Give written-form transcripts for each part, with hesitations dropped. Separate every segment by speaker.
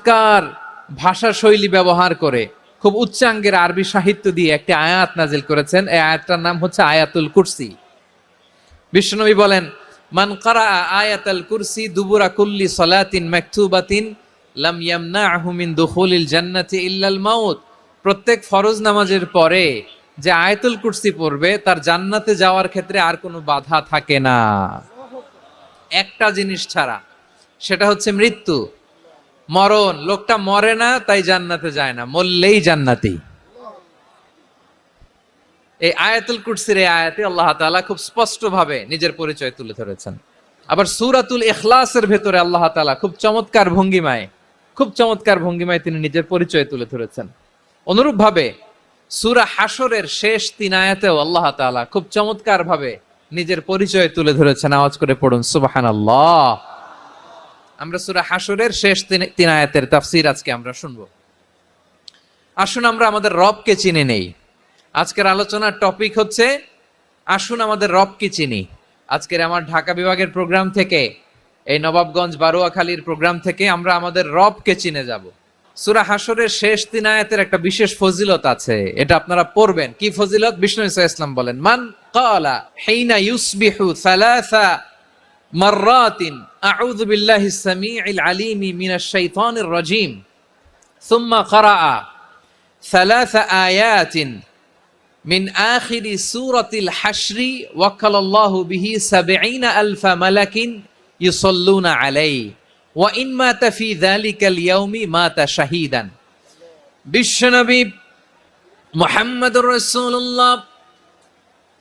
Speaker 1: চমৎকার ভাষা শৈলী ব্যবহার করে খুব উচ্চাঙ্গের আরবি সাহিত্য দিয়ে একটি আয়াত নাজিল করেছেন। এই আয়াতটার নাম হচ্ছে আয়াতুল কুরসি। বিশ্বনবী বলেন, মান কারা আয়াতুল কুরসি দুবুরা কুল্লি সালাতিন মাকতুবাতিন লাম ইয়ামনাহু মিন দুখুলিল জান্নাতি ইল্লাল মাউত। প্রত্যেক ফরজ নামাজের পরে যে আয়াতুল কুরসি পড়বে তার জান্নাতে যাওয়ার ক্ষেত্রে আর কোনো বাধা থাকে না, একটা জিনিস ছাড়া, সেটা হচ্ছে মৃত্যু, মরণ। লোকটা মরে না তাই জান্নাতে যায় না, মরলেই জান্নাতি। এই আয়াতুল কুরসির এই আয়াতে আল্লাহ তাআলা খুব স্পষ্ট ভাবে নিজের পরিচয় তুলে ধরেছেন। আবার সূরাতুল ইখলাসের ভেতরে আল্লাহ তাআলা খুব চমৎকার ভঙ্গিমায় তিনি নিজের পরিচয় তুলে ধরেছেন। অনুরূপ ভাবে সূরা হাশরের শেষ 3 আয়াতেও আল্লাহ তাআলা খুব চমৎকার ভাবে নিজের পরিচয় তুলে ধরেছেন। আওয়াজ করে পড়ুন সুবহানাল্লাহ। আমরা সূরা হাশরের শেষ 3 আয়াতের তাফসীর আজকে আমরা শুনবো। আসুন আমরা আমাদের রবকে চিনে নেই। আজকের আলোচনার টপিক হচ্ছে আসুন আমাদের রবকে চিনি। আজকের আমার ঢাকা বিভাগের প্রোগ্রাম থেকে, এই নবাবগঞ্জ বারোয়াখালীর প্রোগ্রাম থেকে আমরা আমাদের রবকে চিনে যাব। সূরা হাশরের শেষ 3 আয়াতের একটা বিশেষ ফজিলত আছে, এটা আপনারা পড়বেন। কি ফজিলত? বিষ্ণু ইসা ইসলাম বলেন, মান ক্বালা হিনা ইউসবিহু সালাসা মাররাতিন আউযু বিল্লাহিস সামিউল আলিমি মিনাশ শাইতানির রাজীম সুম্মা ক্বারাআ সালাসা আয়াতিন মিন আখিরি সূরাতিল হাশরি ওয়াক্কালাল্লাহু বিহি ৭০,০০০ মালাকিন ইউসাল্লুনা আলাইহি ওয়া ইন মাতা ফি যালিকাল ইয়াউমি মাতা শাহীদান। বিশ্বনবী মুহাম্মদুর রাসূলুল্লাহ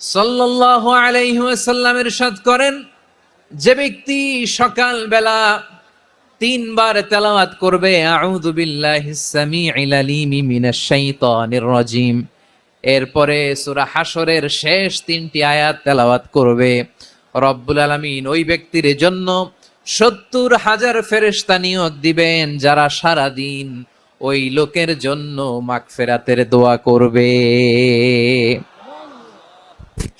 Speaker 1: সাল্লাল্লাহু আলাইহি ওয়াসাল্লাম ইরশাদ করেন, যে ব্যক্তি সকাল বেলা 3 বার তেলাওয়াত করবে আউযু বিল্লাহিস সামিউল আলিমি মিনাশ শাইতানির রাজীম, এরপরে সূরা হাশরের শেষ 3টি আয়াত তেলাওয়াত করবে, রব্বুল আলামিন ওই ব্যক্তির জন্য ৭০,০০০ ফেরেশতা নিয়োগ দিবেন যারা সারা দিন ওই লোকের জন্য মাগফিরাতের দোয়া করবে।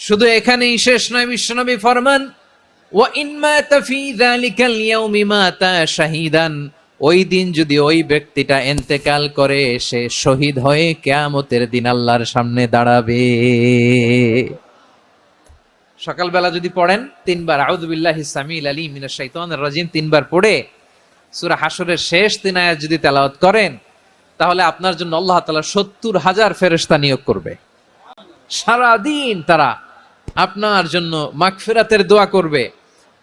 Speaker 1: শুধু এখানেই শেষ নয়, বিশ্বনবী ফরমান, ওয়া ইন মাতা ফি যালিকাল ইয়াউমি মাতা শাহীদান, ওই দিন যদি ওই ব্যক্তিটা ইন্তেকাল করে সে শহীদ হয়ে কিয়ামতের দিন আল্লাহর সামনে দাঁড়াবে। সকালবেলা যদি পড়েন 3 বার আউযু বিল্লাহিস সামিউল আলিম মিনাশ শাইতানির রাজীম 3 বার পড়ে সূরা হাশরের শেষ 3 আয়াত যদি তেলাওয়াত করেন, তাহলে আপনার জন্য আল্লাহ তাআলা ৭০,০০০ ফেরেশতা নিয়োগ করবে। সারা দিন তারা আপনার জন্য মাগফিরাতের দোয়া করবে।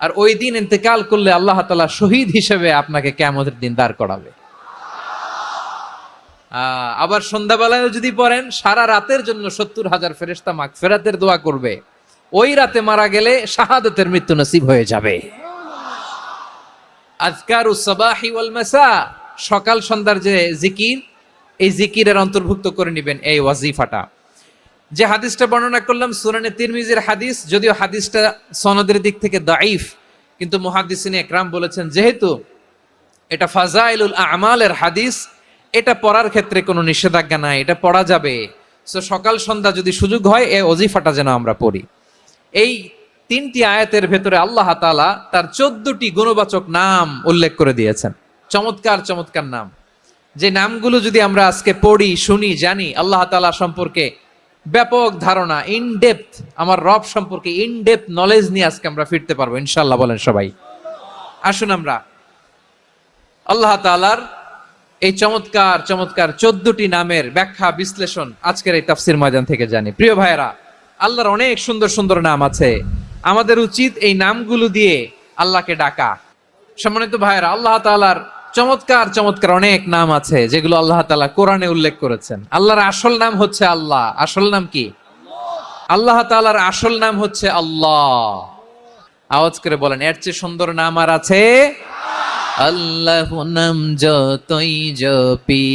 Speaker 1: আর ওই দিন ইন্তেকাল করলে আল্লাহ তাআলা শহীদ হিসেবে আপনাকে কিয়ামতের দিন দাঁড় করাবে। আবার সন্ধ্যাবেলায় যদি পড়েন, সারা রাতের জন্য ৭০,০০০ ফেরেশতা মাগফিরাতের দোয়া করবে। ওই রাতে মারা গেলে শাহাদাতের মৃত্যু নসিব হয়ে যাবে। আযকারুস সাবাহি ওয়াল মাসা, সকাল সন্ধ্যার যে জিকির, এই জিকিরের অন্তর্ভুক্ত করে নেবেন এই ওয়াজিফাটা। যে হাদিসটা বর্ণনা করলাম সুনানে তিরমিজির হাদিস, যদিও হাদিসটা সনদের দিক থেকে দাঈফ, কিন্তু মুহাদ্দিসিন ইকরাম বলেছেন যেহেতু এটা ফাজাইলুল আমালের হাদিস, এটা পড়ার ক্ষেত্রে কোনো নিষেধাজ্ঞা নাই, এটা পড়া যাবে। সো সকাল সন্ধ্যা যদি সুযোগ হয় এই ওয়াজিফাটা যেন আমরা পড়ি। এই 3টি আয়াতের ভেতরে আল্লাহ তাআলা তার 14টি গুণবাচক নাম উল্লেখ করে দিয়েছেন। চমৎকার চমৎকার নাম, যে নামগুলো যদি আমরা আজকে পড়ি, শুনি, জানি, আল্লাহ তাআলা সম্পর্কে ব্যাপক ধারণা, ইন ডেপথ, আমার রব সম্পর্কে ইন ডেপথ নলেজ নিয়ে আজকে আমরা ফিরতে পারবো ইনশাআল্লাহ। বলেন সবাই। আসুন আমরা আল্লাহ তাআলার এই চমৎকার চমৎকার 14টি নামের ব্যাখ্যা বিশ্লেষণ আজকের এই তাফসীর ময়দান থেকে জানি। প্রিয় ভাইয়েরা, আল্লাহর অনেক সুন্দর সুন্দর নাম আছে, আমাদের উচিত এই নামগুলো দিয়ে আল্লাহকে ডাকা। সম্মানিত ভাইয়েরা, আল্লাহ তাআলার চমৎকার চমৎকার অনেক নাম আছে যেগুলো আল্লাহ তাআলা কোরআনে উল্লেখ করেছেন। আল্লাহর আসল নাম হচ্ছে আল্লাহ। আসল নাম কি? আল্লাহ তাআলার আসল নাম হচ্ছে আল্লাহ। আওয়াজ করে বলেন, এর চেয়ে সুন্দর নাম আর আছে? আল্লাহ নাম যতই জপি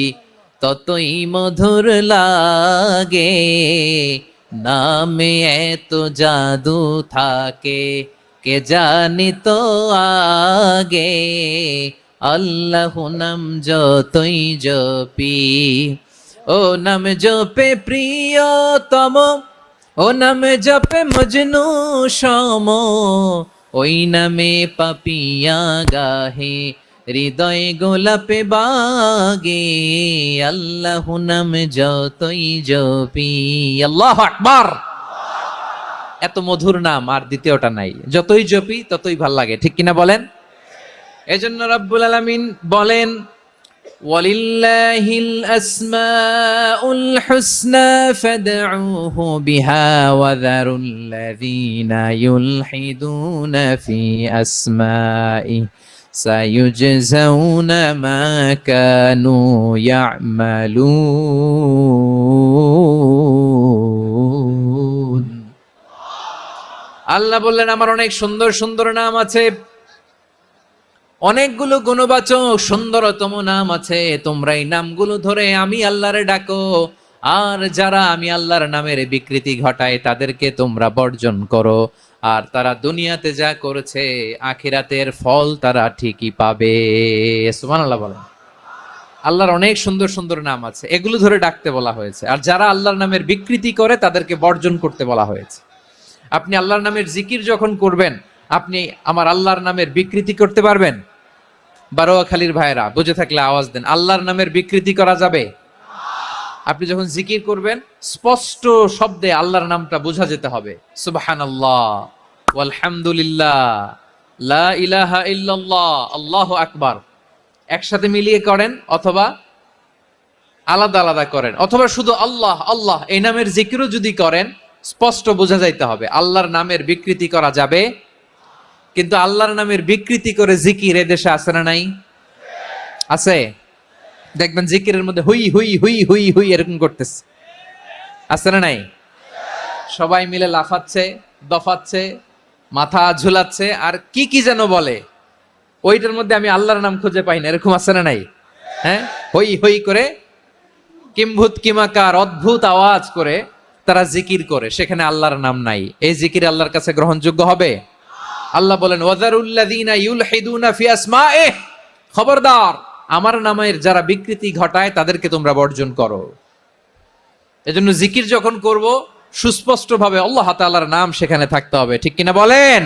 Speaker 1: ততই মধুর লাগে, নামে এত জাদু থাকে কে জানি তো আগে। আল্লাহ নাম যতই জপি, ও নাম জপে প্রিয়তম, ও নাম জপে মজনু সম, ওই নামে পাপিয়া গাহে হৃদয় গোলাপে বাগে, আল্লাহ নাম যতই জপি। আল্লাহু আকবার। এত মধুর নাম আর দ্বিতীয়টা নাই, যতই জপি ততই ভাল লাগে, ঠিক কিনা বলেন? এজন্য রব্বুল আলামিন বলেন, ওয়ালিল্লাহিল আসমাউল হুসনা ফাদউহু বিহা ওয়া যারুল্লাযীনা ইউলহিদুনা ফি আসমাই সায়ুজজাউনা মা কানু ইয়ামালুন। আল্লাহ বললেন, আমার অনেক সুন্দর সুন্দর নাম আছে, অনেকগুলো গুণবাচক সুন্দরতম নাম আছে, তোমরা এই নামগুলো ধরে আমি আল্লাহরে ডাকো। আর যারা আমি আল্লাহর নামের বিকৃতি ঘটায় তাদেরকে তোমরা বর্জন করো। আর তারা দুনিয়াতে যা করেছে আখিরাতের ফল তারা ঠিকই পাবে। সুবহানাল্লাহ বলেন। আল্লাহর অনেক সুন্দর সুন্দর নাম আছে, এগুলো ধরে ডাকতে বলা হয়েছে। আর যারা আল্লাহর নামের বিকৃতি করে তাদেরকে বর্জন করতে বলা হয়েছে। আপনি আল্লাহর নামের জিকির যখন করবেন, আপনি আমার আল্লাহর নামের বিকৃতি করতে পারবেন? বারোয়াখালীর ভাইরা বুঝে থাকলে আওয়াজ দেন, আল্লাহর নামের বিকৃতি করা যাবে? আপনি যখন জিকির করবেন স্পষ্ট শব্দে আল্লাহর নামটা বোঝা যেতে হবে। সুবহানাল্লাহ, ওয়ালহামদুলিল্লাহ, লা ইলাহা ইল্লাল্লাহ, আল্লাহু আকবার। একসাথে মিলিয়ে করেন অথবা আলাদা আলাদা করেন, অথবা শুধু আল্লাহ আল্লাহ এই নামের জিকিরও যদি করেন স্পষ্ট বোঝা যাইতে হবে। আল্লাহর নামের বিকৃতি করা যাবে, কিন্তু আল্লাহর নামের বিকৃতি করে জিকির এদেশে আছে না নাই? আছে। দেখবেন জিকিরের মধ্যে হুই হুই হুই হুই হুই এরকম করতেছে, আছে না নাই? সবাই মিলে লাফাচ্ছে, দফাচ্ছে, মাথা ঝুলাচ্ছে, আর কি কি যেন বলে, ওইটার মধ্যে আমি আল্লাহর নাম খুঁজে পাই না, এরকম আছে না নাই? হ্যাঁ, হই হই করে কিম্ভূত কিমাকার অদ্ভুত আওয়াজ করে তারা জিকির করে, সেখানে আল্লাহর নাম নাই। এই জিকির আল্লাহর কাছে গ্রহণযোগ্য হবে? আল্লাহ বলেন, ওয়াযারুল্লাযীনা ইউলহিদুনা ফি আসমাইহি, খবরদার আমার নামের যারা বিকৃতি ঘটায় তাদেরকে তোমরা বর্জন করো। এজন্য জিকির যখন করব সুস্পষ্ট ভাবে আল্লাহ তাআলার নাম সেখানে থাকতে হবে, ঠিক কিনা বলেন?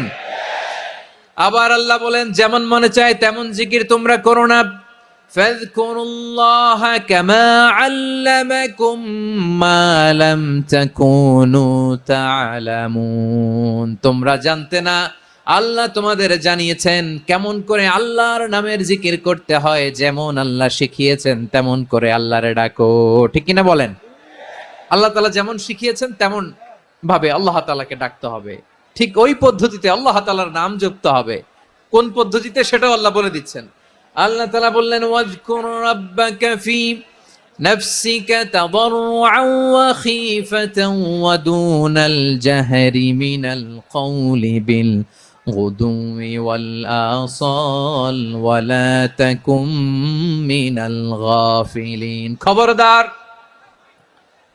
Speaker 1: আবার আল্লাহ বলেন, যেমন মনে চায় তেমন জিকির তোমরা করো না। ফাযকুরুল্লাহা কামা আল্লামাকুম মা লাম তাকুনু তা'লামুন। তোমরা জানতে না, আল্লাহ তোমাদের জানিয়েছেন কেমন করে আল্লাহর নামের জিকির করতে হয়, যেমন আল্লাহ শিখিয়েছেন তেমন করে আল্লাহরে ডাকো, ঠিক কিনা বলেন? আল্লাহ তাআলা যেমন শিখিয়েছেন তেমন ভাবে আল্লাহ তাআলাকে ডাকতে হবে, ঠিক ওই পদ্ধতিতে আল্লাহ তাআলার নাম জপতে হবে। কোন পদ্ধতিতে সেটাও আল্লাহ বলে দিচ্ছেন। আল্লাহ তাআলা বললেন, ওয়াজকুর রাব্বাকা ফি নাফসিকা তাদাররুআন ওয়া খীফাতান ওয়া দুনাল জাহরি মিনাল কওলি বিল গুদুই ওয়াল আসাল ওয়া লা তাকুম মিনাল গাফিলিন। খবরদার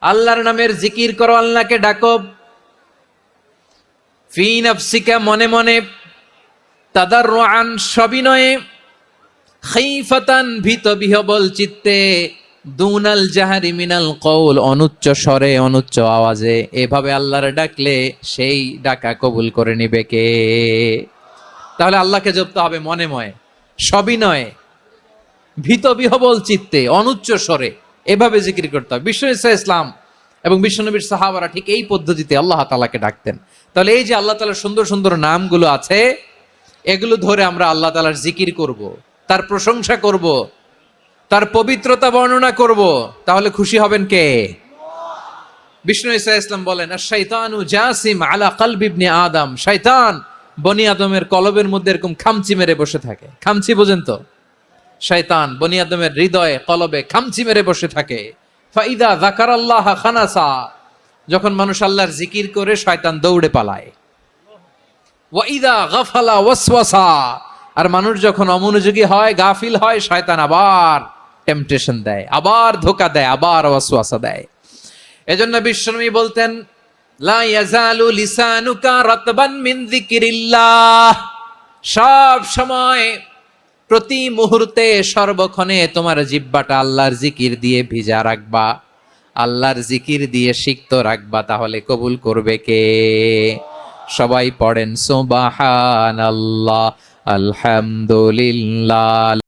Speaker 1: আল্লাহর নামের জিকির করো, আল্লাহকে ডাকো। ফি নাফসিকা মনে মনে, তাদাররুআন সবিনয়ে, খাইফাতান ভীত বিহবল চিত্তে, দুনাল জাহারি মিনাল কওল অনুচ্চ স্বরে অনুচ্চ আওয়াজে। এভাবে আল্লাহর ডাকলে সেই ডাকা কবুল করে নিবে কে? তাহলে আল্লাহকে জপতে হবে মনে মনে, সবিনয়ে, ভীত বিহবল চিত্তে, অনুচ্চ স্বরে, এভাবে জিকির করতে হবে। বিশ্ব ইসলাম এবং বিশ্বনবীর সাহাবারা ঠিক এই পদ্ধতিতে আল্লাহ তাআলাকে ডাকতেন। তাহলে এই যে আল্লাহ তাআলার সুন্দর সুন্দর নামগুলো আছে, এগুলো ধরে আমরা আল্লাহ তাআলার জিকির করব, তার প্রশংসা করব, তার পবিত্রতা বর্ণনা করব, তাহলে খুশি হবেন কে? বিষ্ণু ঈসা ইসলাম বলেন, আশ-শাইতানু জাসিম আলা কলবি ইবনে আদম। শয়তান বনি আদমের কলবের মধ্যে এরকম খামচি মেরে বসে থাকে। খামচি বোঝেন তো? শয়তান বনি আদমের হৃদয়ে কলবে খামচি মেরে বসে থাকে। ফাইদা যাকারাল্লাহ খানাসা, যখন মানুষ আল্লাহর জিকির করে শয়তান দৌড়ে পালায়। ওয়াইদা গাফালা ওয়াসওয়াসা, আর মানুষ যখন অমনোযোগী হয়, গাফিল হয়, শয়তান আবার টেম্পটেশন দেয়, আবার ধোঁকা দেয়, আবার ওয়াসওয়াসা দেয়। এজন্য বিশ্বনবী বলতেন, লা ইয়াজালু লিসানুকা রাতবান মিন যিকিরিল্লাহ, সব সময় প্রতি মুহূর্তে সর্বক্ষণে তোমার জিহ্বাটা আল্লাহর জিকির দিয়ে ভিজা রাখবা, আল্লাহর জিকির দিয়ে সিক্ত রাখবা, তাহলে কবুল করবে কে? সবাই পড়েন সুবহানাল্লাহ, আলহামদুলিল্লাহ।